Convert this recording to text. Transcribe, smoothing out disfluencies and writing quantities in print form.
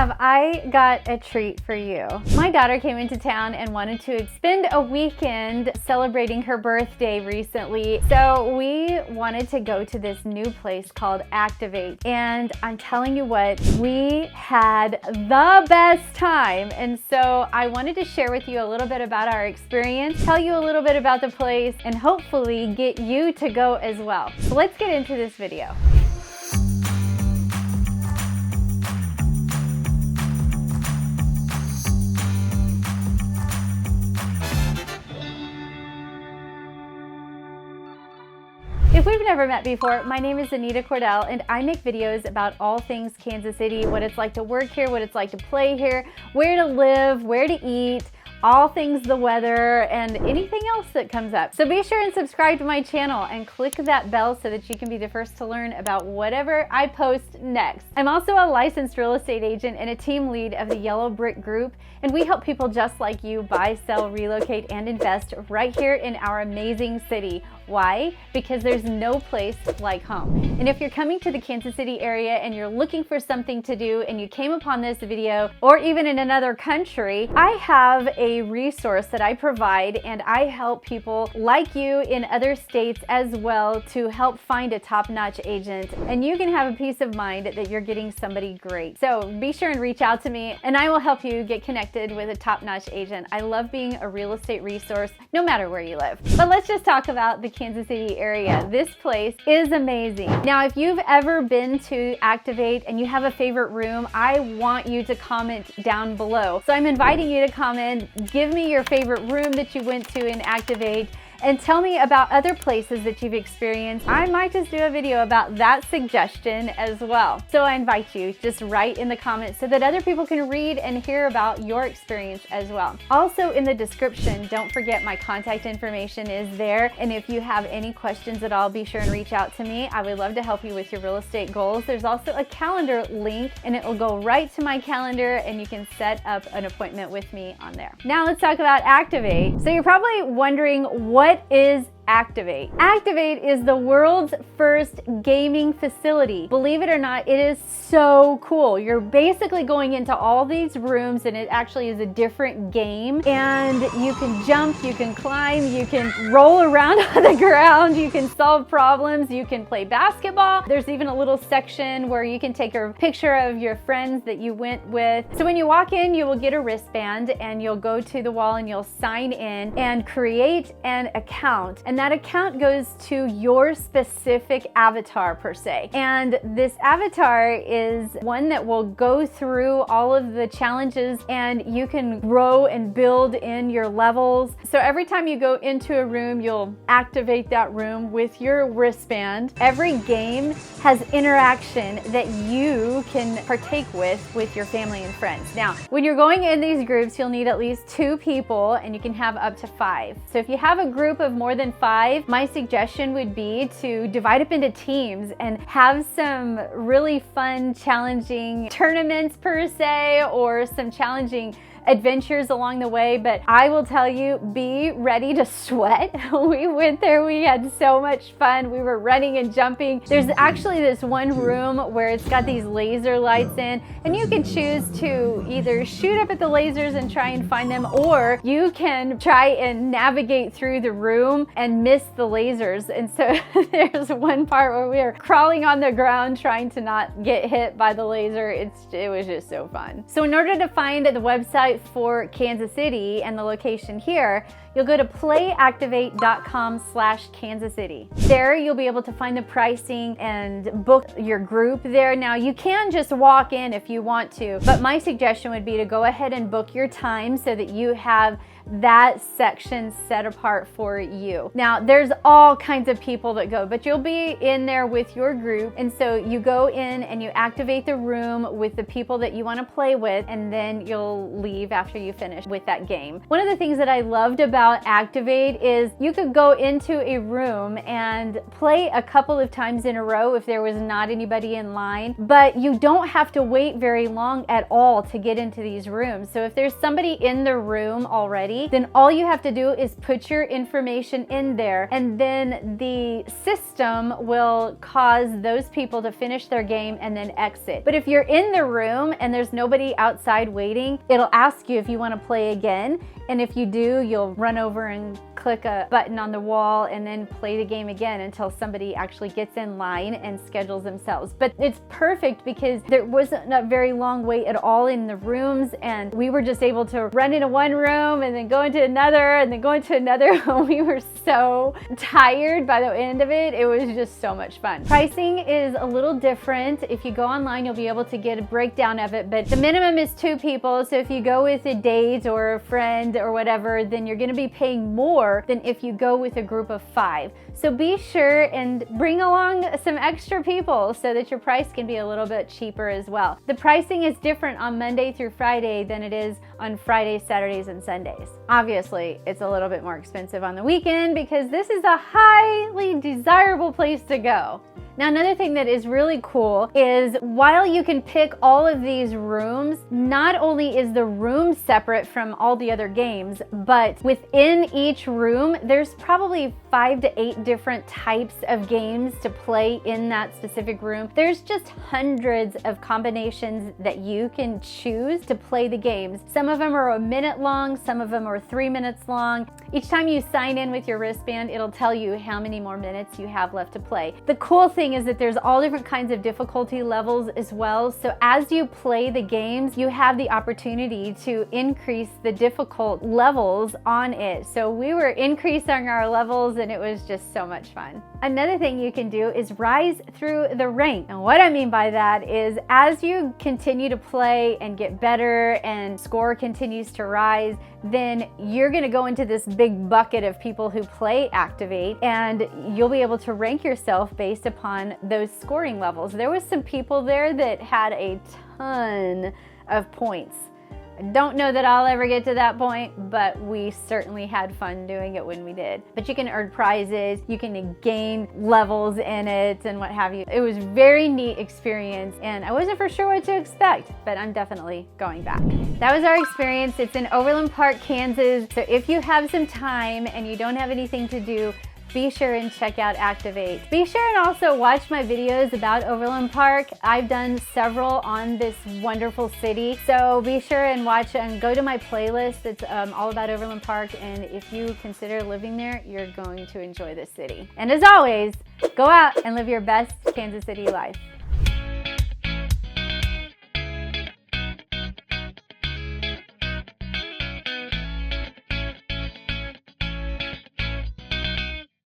have I got a treat for you. My daughter came into town and wanted to spend a weekend celebrating her birthday recently. So we wanted to go to this new place called Activate. And I'm telling you what, we had the best time. And so I wanted to share with you a little bit about our experience, tell you a little bit about the place, and hopefully get you to go as well. So let's get into this video. If we've never met before, my name is Anita Cordell and I make videos about all things Kansas City, what it's like to work here, what it's like to play here, where to live, where to eat, all things the weather, and anything else that comes up. So be sure and subscribe to my channel and click that bell so that you can be the first to learn about whatever I post next. I'm also a licensed real estate agent and a team lead of the Yellow Brick Group, and we help people just like you buy, sell, relocate, and invest right here in our amazing city. Why? Because there's no place like home. And if you're coming to the Kansas City area and you're looking for something to do and you came upon this video, or even in another country, I have a resource that I provide, and I help people like you in other states as well to help find a top-notch agent, and you can have a peace of mind that you're getting somebody great. So be sure and reach out to me and I will help you get connected with a top-notch agent. I love being a real estate resource no matter where you live. But let's just talk about the Kansas City area. This place is amazing. Now, if you've ever been to Activate and you have a favorite room, I want you to comment down below. So I'm inviting you to comment, give me your favorite room that you went to in Activate, and tell me about other places that you've experienced. I might just do a video about that suggestion as well. So I invite you, just write in the comments so that other people can read and hear about your experience as well. Also in the description, don't forget my contact information is there. And if you have any questions at all, be sure and reach out to me. I would love to help you with your real estate goals. There's also a calendar link and it will go right to my calendar and you can set up an appointment with me on there. Now let's talk about Activate. So you're probably wondering, what is Activate? Activate is the world's first gaming facility. Believe it or not, it is so cool. You're basically going into all these rooms and it actually is a different game, and you can jump, you can climb, you can roll around on the ground, you can solve problems, you can play basketball. There's even a little section where you can take a picture of your friends that you went with. So when you walk in, you will get a wristband and you'll go to the wall and you'll sign in and create an account. And that account goes to your specific avatar per se. And this avatar is one that will go through all of the challenges and you can grow and build in your levels. So every time you go into a room, you'll activate that room with your wristband. Every game has interaction that you can partake with your family and friends. Now, when you're going in these groups, you'll need at least 2 people and you can have up to 5. So if you have a group of more than 5, my suggestion would be to divide up into teams and have some really fun, challenging tournaments per se, or some challenging adventures along the way. But I will tell you, be ready to sweat. We went there, we had so much fun. We were running and jumping. There's actually this one room where it's got these laser lights in, and you can choose to either shoot up at the lasers and try and find them, or you can try and navigate through the room and miss the lasers. And so there's one part where we were crawling on the ground trying to not get hit by the laser. It was just so fun. So in order to find the website for Kansas City and the location here, you'll go to playactivate.com/Kansas City. There you'll be able to find the pricing and book your group there. Now you can just walk in if you want to, but my suggestion would be to go ahead and book your time so that you have that section set apart for you. Now there's all kinds of people that go, but you'll be in there with your group, and so you go in and you activate the room with the people that you want to play with, and then you'll leave after you finish with that game. One of the things that I loved about Activate is you could go into a room and play a couple of times in a row if there was not anybody in line, but you don't have to wait very long at all to get into these rooms. So if there's somebody in the room already, City, then all you have to do is put your information in there, and then the system will cause those people to finish their game and then exit. But if you're in the room and there's nobody outside waiting, it'll ask you if you want to play again. And if you do, you'll run over and click a button on the wall and then play the game again until somebody actually gets in line and schedules themselves. But it's perfect because there wasn't a very long wait at all in the rooms, and we were just able to run into one room and then go into another and then go into another. We were so tired by the end of it. It was just so much fun. Pricing is a little different. If you go online, you'll be able to get a breakdown of it, but the minimum is 2 people. So if you go with a date or a friend or whatever, then you're gonna be paying more than if you go with a group of 5. So be sure and bring along some extra people so that your price can be a little bit cheaper as well. The pricing is different on Monday through Friday than it is on Fridays, Saturdays, and Sundays. Obviously, it's a little bit more expensive on the weekend because this is a highly desirable place to go. Now, another thing that is really cool is while you can pick all of these rooms, not only is the room separate from all the other games, but within each room, there's probably 5 to 8 different types of games to play in that specific room. There's just hundreds of combinations that you can choose to play the games. Some of them are a minute long, some of them are 3 minutes long. Each time you sign in with your wristband, it'll tell you how many more minutes you have left to play. The cool thing is that there's all different kinds of difficulty levels as well. So as you play the games, you have the opportunity to increase the difficult levels on it. So we were increasing our levels and it was just so much fun. Another thing you can do is rise through the rank. And what I mean by that is as you continue to play and get better and score continues to rise, then you're gonna go into this big bucket of people who play Activate, and you'll be able to rank yourself based upon those scoring levels. There was some people there that had a ton of points. I don't know that I'll ever get to that point, but we certainly had fun doing it when we did. But you can earn prizes, you can gain levels in it and what have you. It was a very neat experience and I wasn't for sure what to expect, but I'm definitely going back. That was our experience. It's in Overland Park, Kansas. So if you have some time and you don't have anything to do, be sure and check out Activate. Be sure and also watch my videos about Overland Park. I've done several on this wonderful city. So be sure and watch and go to my playlist. It's all about Overland Park. And if you consider living there, you're going to enjoy this city. And as always, go out and live your best Kansas City life.